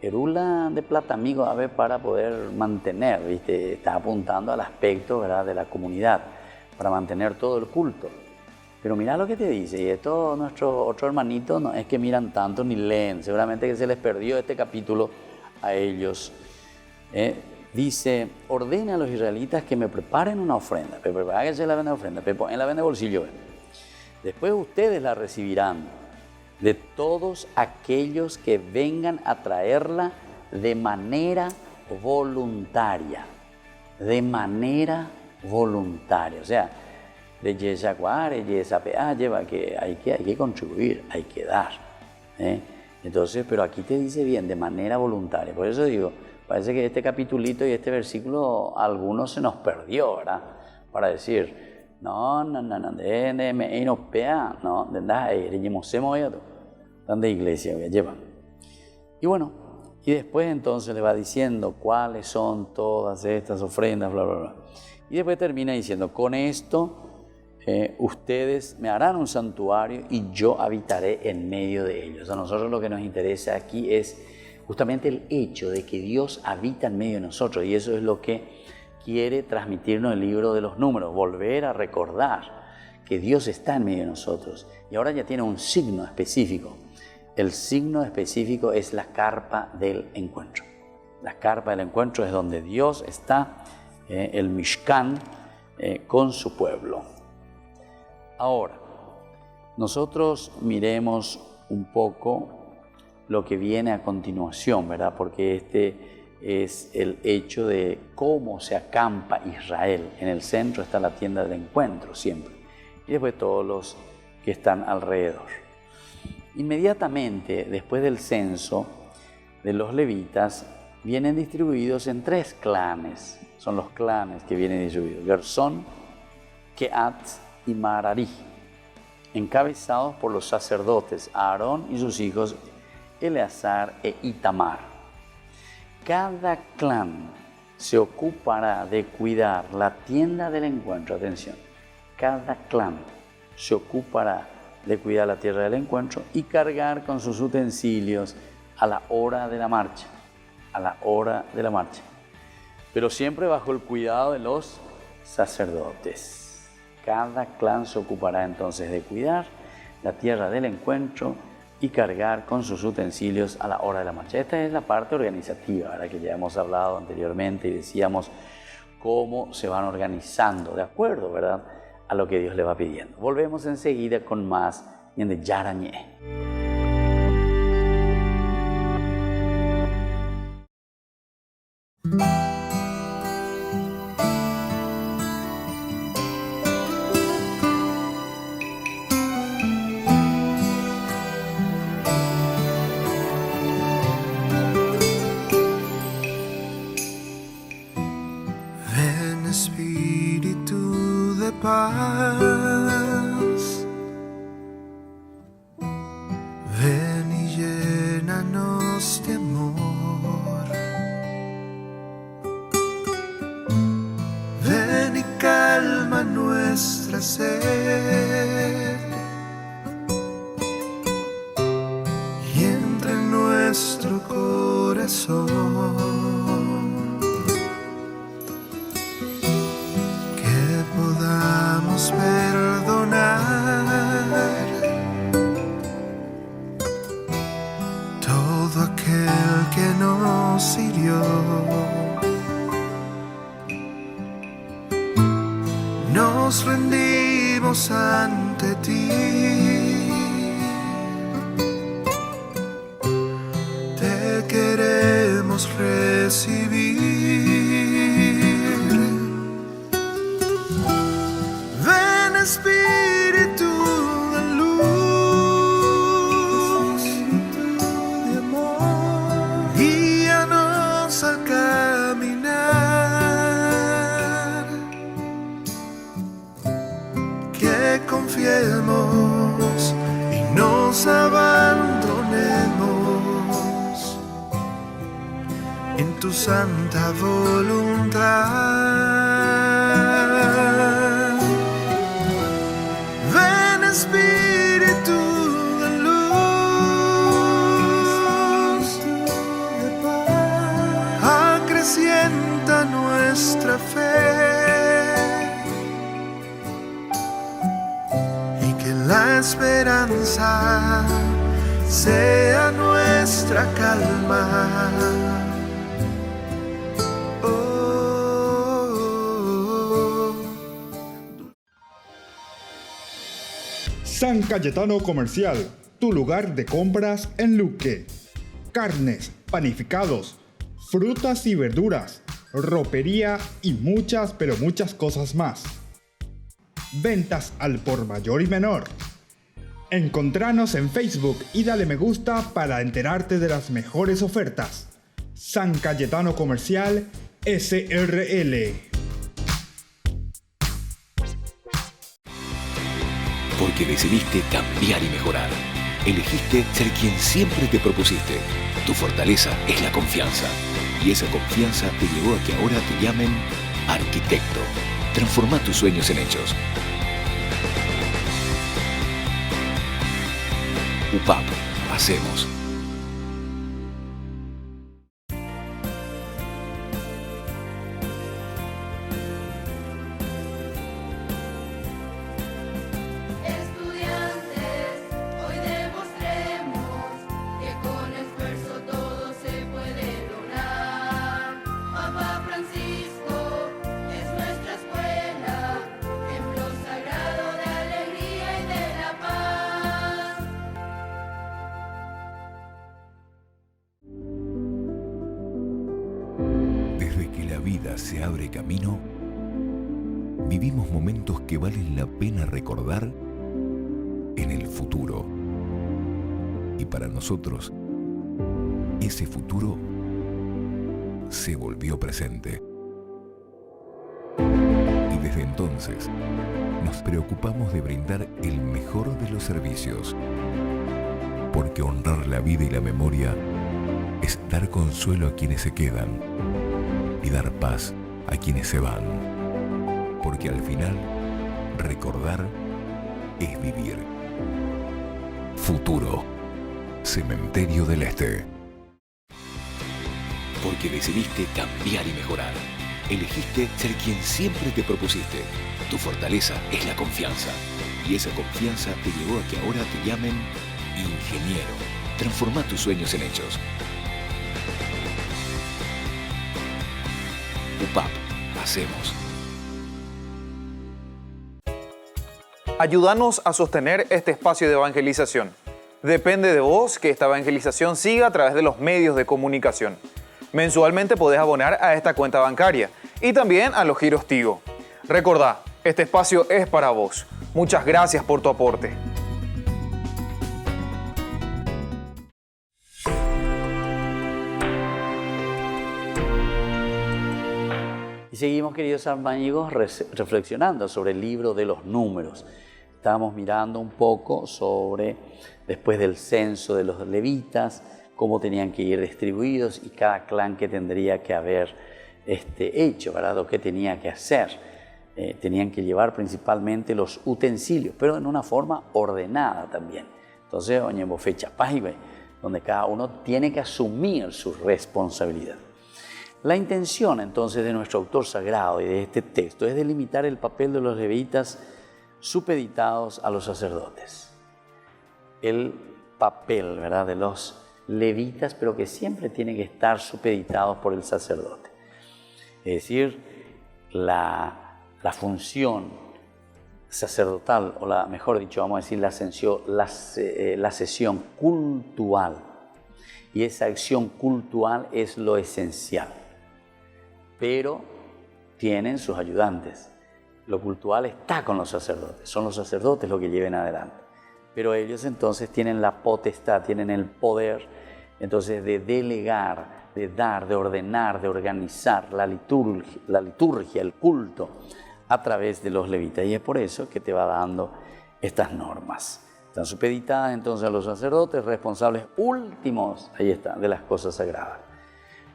Erula de plata, amigo, a ver, para poder mantener, ¿viste? Está apuntando al aspecto, ¿verdad?, de la comunidad, para mantener todo el culto. Pero mira lo que te dice, y esto nuestros otros hermanitos no es que miran tanto ni leen, seguramente que se les perdió este capítulo a ellos. Dice, ordena a los israelitas que me preparen una ofrenda, háganse la ofrenda, en la venda de bolsillo. Después ustedes la recibirán de todos aquellos que vengan a traerla de manera voluntaria. De manera voluntaria. O sea, de Yesacuare, Yesapea, lleva que hay que contribuir, hay que dar. Entonces, pero aquí te dice bien, de manera voluntaria. Por eso digo, parece que este capitulito y este versículo, a algunos se nos perdió, ¿verdad? Para decir, no, de iglesia llevan. Y bueno, y después entonces le va diciendo cuáles son todas estas ofrendas, bla, bla, bla. Y después termina diciendo, con esto ustedes me harán un santuario y yo habitaré en medio de ellos. A nosotros lo que nos interesa aquí es justamente el hecho de que Dios habita en medio de nosotros, y eso es lo que quiere transmitirnos el libro de los Números, volver a recordar que Dios está en medio de nosotros. Y ahora ya tiene un signo específico. El signo específico es la carpa del encuentro. La carpa del encuentro es donde Dios está, el Mishkan, con su pueblo. Ahora, nosotros miremos un poco lo que viene a continuación, ¿verdad? Porque este es el hecho de cómo se acampa Israel. En el centro está la tienda del encuentro siempre, y después todos los que están alrededor. Inmediatamente después del censo de los levitas vienen distribuidos en 3 clanes. Son los clanes que vienen distribuidos: Gersón, Kehat y Mararí, encabezados por los sacerdotes Aarón y sus hijos Eleazar e Itamar. Cada clan se ocupará de cuidar la tienda del encuentro. Atención, cada clan se ocupará de cuidar la tierra del encuentro y cargar con sus utensilios a la hora de la marcha. A la hora de la marcha. Pero siempre bajo el cuidado de los sacerdotes. Cada clan se ocupará entonces de cuidar la tierra del encuentro y cargar con sus utensilios a la hora de la marcha. Esta es la parte organizativa, ¿verdad?, que ya hemos hablado anteriormente y decíamos cómo se van organizando de acuerdo, ¿verdad?, a lo que Dios le va pidiendo. Volvemos enseguida con más de Yarañé. Paz, ven y llénanos de amor, ven y calma nuestra sed, y entra en nuestro corazón. Perdonar todo aquel que nos hirió. Nos rendimos ante ti, te queremos recibir. Espíritu de luz, de amor, guíanos a caminar nos abandonemos en tu santa voluntad. Ven Espíritu de luz, acrecienta nuestra fe y que la esperanza sea nuestra calma. San Cayetano Comercial, tu lugar de compras en Luque. Carnes, panificados, frutas y verduras, ropería y muchas, pero muchas cosas más. Ventas al por mayor y menor. Encontranos en Facebook y dale me gusta para enterarte de las mejores ofertas. San Cayetano Comercial, SRL. Porque decidiste cambiar y mejorar. Elegiste ser quien siempre te propusiste. Tu fortaleza es la confianza. Y esa confianza te llevó a que ahora te llamen arquitecto. Transforma tus sueños en hechos. UPAP. Hacemos. Se abre camino, vivimos momentos que valen la pena recordar en el futuro. Y para nosotros, ese futuro se volvió presente. Y desde entonces, nos preocupamos de brindar el mejor de los servicios. Porque honrar la vida y la memoria es dar consuelo a quienes se quedan y dar paz a quienes se van. Porque al final, recordar es vivir. Futuro. Cementerio del Este. Porque decidiste cambiar y mejorar. Elegiste ser quien siempre te propusiste. Tu fortaleza es la confianza. Y esa confianza te llevó a que ahora te llamen ingeniero. Transforma tus sueños en hechos. UPAP. Hacemos. Ayúdanos a sostener este espacio de evangelización. Depende de vos que esta evangelización siga a través de los medios de comunicación. Mensualmente podés abonar a esta cuenta bancaria y también a los giros Tigo. Recordá, este espacio es para vos. Muchas gracias por tu aporte. Y seguimos, queridos amigos, reflexionando sobre el libro de los números. Estábamos mirando un poco sobre, después del censo de los levitas, cómo tenían que ir distribuidos y cada clan que tendría que haber hecho, ¿verdad? O qué tenía que hacer. Tenían que llevar principalmente los utensilios, pero en una forma ordenada también. Entonces, oñemo fecha página, donde cada uno tiene que asumir su responsabilidad. La intención entonces de nuestro autor sagrado y de este texto es delimitar el papel de los levitas supeditados a los sacerdotes. El papel, ¿verdad?, de los levitas, pero que siempre tienen que estar supeditados por el sacerdote. Es decir, la función sacerdotal, o mejor dicho, vamos a decir la sesión cultual. Y esa acción cultual es lo esencial. Pero tienen sus ayudantes. Lo cultural está con los sacerdotes. Son los sacerdotes los que lleven adelante. Pero ellos entonces tienen la potestad, tienen el poder entonces de delegar, de dar, de ordenar, de organizar la liturgia, el culto a través de los levitas. Y es por eso que te va dando estas normas. Están supeditadas entonces a los sacerdotes, responsables últimos, ahí está, de las cosas sagradas.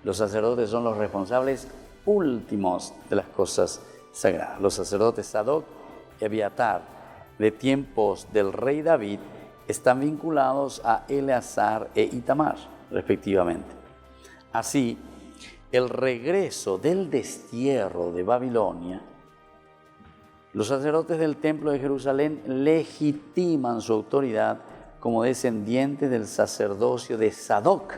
Los sacerdotes son los responsables últimos de las cosas sagradas. Los sacerdotes Sadoc y Abiatar, de tiempos del rey David, están vinculados a Eleazar e Itamar, respectivamente. Así, el regreso del destierro de Babilonia, los sacerdotes del Templo de Jerusalén legitiman su autoridad como descendientes del sacerdocio de Sadoc,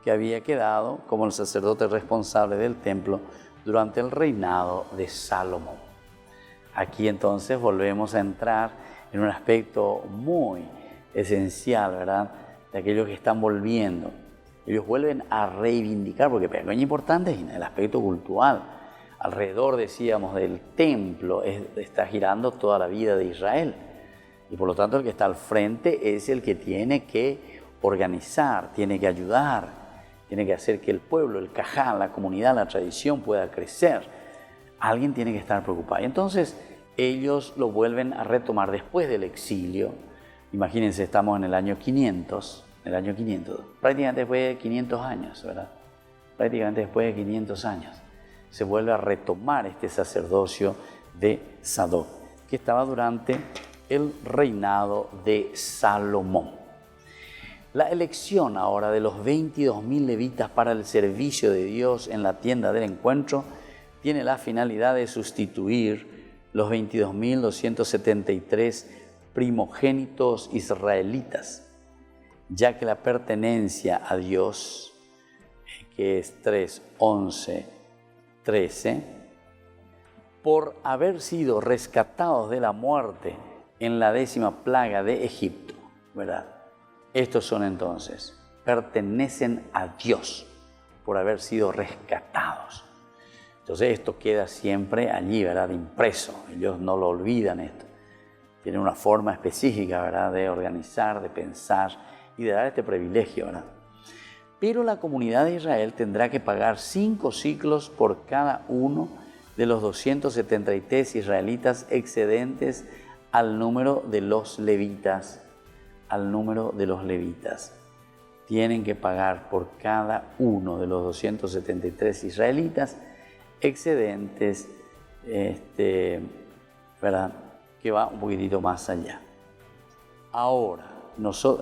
que había quedado como el sacerdote responsable del templo durante el reinado de Salomón. Aquí entonces volvemos a entrar en un aspecto muy esencial, ¿verdad?, de aquellos que están volviendo. Ellos vuelven a reivindicar, porque es muy importante en el aspecto cultural. Alrededor, decíamos, del templo está girando toda la vida de Israel. Y por lo tanto el que está al frente es el que tiene que organizar, tiene que ayudar, tiene que hacer que el pueblo, el cajal, la comunidad, la tradición pueda crecer. Alguien tiene que estar preocupado. Y entonces ellos lo vuelven a retomar después del exilio. Imagínense, estamos en el año 500, prácticamente después de 500 años, ¿verdad? Prácticamente después de 500 años se vuelve a retomar este sacerdocio de Sadoc, que estaba durante el reinado de Salomón. La elección ahora de los 22.000 levitas para el servicio de Dios en la tienda del encuentro tiene la finalidad de sustituir los 22.273 primogénitos israelitas, ya que la pertenencia a Dios, que es 3, 11, 13, por haber sido rescatados de la muerte en la 10ª plaga de Egipto, ¿verdad? Estos son entonces, pertenecen a Dios por haber sido rescatados. Entonces esto queda siempre allí, ¿verdad?, impreso. Ellos no lo olvidan esto. Tienen una forma específica, ¿verdad?, de organizar, de pensar y de dar este privilegio, ¿verdad? Pero la comunidad de Israel tendrá que pagar 5 ciclos por cada uno de los 273 israelitas excedentes al número de los levitas. Tienen que pagar por cada uno de los 273 israelitas excedentes, ¿verdad?, que va un poquitito más allá. Ahora,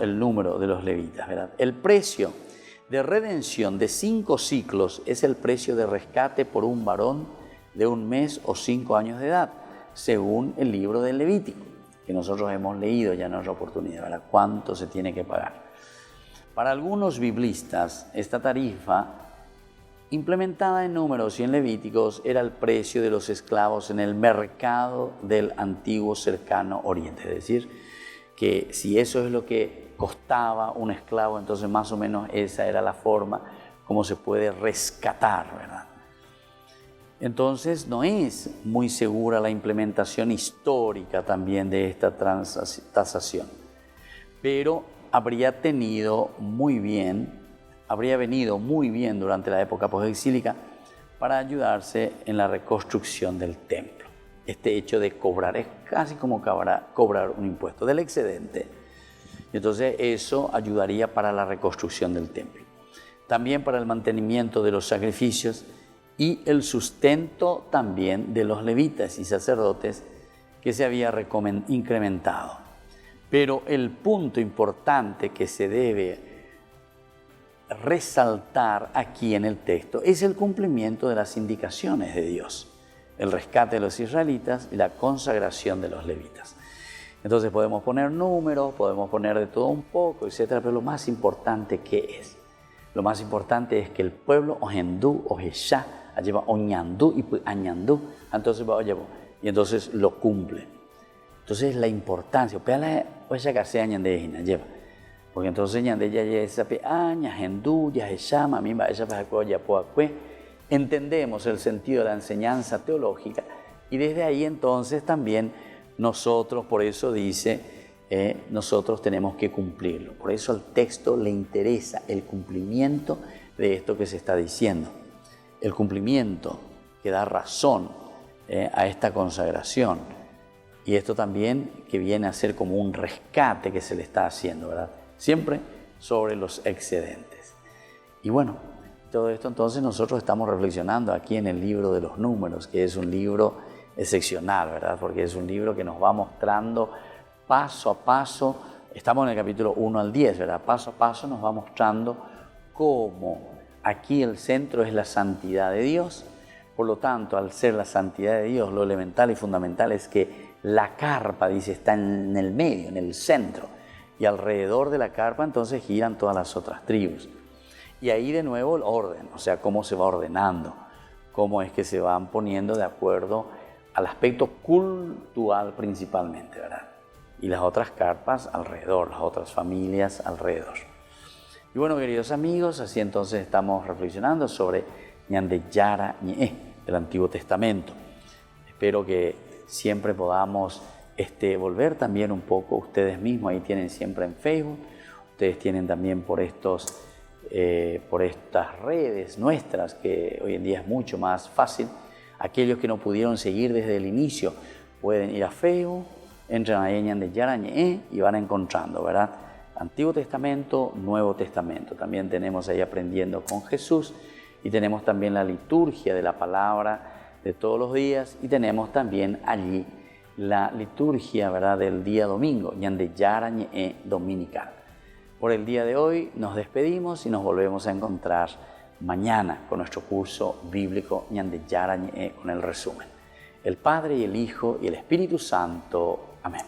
el número de los levitas, ¿verdad? El precio de redención de 5 ciclos es el precio de rescate por un varón de 1 mes o 5 años de edad, según el libro del Levítico, que nosotros hemos leído ya en otra oportunidad, ¿verdad? ¿Cuánto se tiene que pagar? Para algunos biblistas, esta tarifa, implementada en Números y en Levíticos, era el precio de los esclavos en el mercado del antiguo cercano oriente. Es decir, que si eso es lo que costaba un esclavo, entonces más o menos esa era la forma como se puede rescatar, ¿verdad? Entonces no es muy segura la implementación histórica también de esta tasación, pero habría venido muy bien durante la época postexílica para ayudarse en la reconstrucción del templo. Este hecho de cobrar es casi como cobrar un impuesto del excedente. Y entonces eso ayudaría para la reconstrucción del templo. También para el mantenimiento de los sacrificios y el sustento también de los levitas y sacerdotes que se había incrementado. Pero el punto importante que se debe resaltar aquí en el texto es el cumplimiento de las indicaciones de Dios, el rescate de los israelitas y la consagración de los levitas. Entonces podemos poner números, podemos poner de todo un poco, etcétera, pero lo más importante, ¿qué es? Lo más importante es que el pueblo ohendú, ojesha, lleva oñandú y añandú, entonces va llevo y entonces lo cumple. Entonces la importancia, lleva, porque entonces entendemos el sentido de la enseñanza teológica y desde ahí entonces también nosotros, por eso dice, nosotros tenemos que cumplirlo. Por eso al texto le interesa el cumplimiento de esto que se está diciendo. El cumplimiento que da razón a esta consagración. Y esto también que viene a ser como un rescate que se le está haciendo, ¿verdad? Siempre sobre los excedentes. Y bueno, todo esto entonces nosotros estamos reflexionando aquí en el libro de los Números, que es un libro excepcional, ¿verdad? Porque es un libro que nos va mostrando paso a paso, estamos en el capítulo 1 al 10, ¿verdad? Paso a paso nos va mostrando cómo aquí el centro es la santidad de Dios. Por lo tanto, al ser la santidad de Dios, lo elemental y fundamental es que la carpa, dice, está en el medio, en el centro. Y alrededor de la carpa entonces giran todas las otras tribus. Y ahí de nuevo el orden, o sea, cómo se va ordenando, cómo es que se van poniendo de acuerdo al aspecto cultural principalmente, ¿verdad? Y las otras carpas alrededor, las otras familias alrededor. Y bueno, queridos amigos, así entonces estamos reflexionando sobre Ñande Yara Ñe del Antiguo Testamento. Espero que siempre podamos volver también un poco, ustedes mismos ahí tienen siempre en Facebook, ustedes tienen también por estas redes nuestras, que hoy en día es mucho más fácil. Aquellos que no pudieron seguir desde el inicio pueden ir a Facebook, entran ahí en Ñande Yara Ñe y van encontrando, ¿verdad? Antiguo Testamento, Nuevo Testamento. También tenemos ahí Aprendiendo con Jesús y tenemos también la liturgia de la palabra de todos los días y tenemos también allí la liturgia, ¿verdad?, del día domingo, Ñande Yara Ñe dominical. Por el día de hoy nos despedimos y nos volvemos a encontrar mañana con nuestro curso bíblico Ñande Yara Ñe con el resumen. El Padre y el Hijo y el Espíritu Santo. Amén.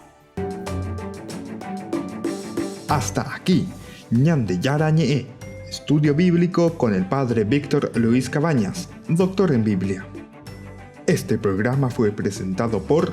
Hasta aquí, Ñande Yara Ñe, estudio bíblico con el Padre Víctor Luis Cabañas, doctor en Biblia. Este programa fue presentado por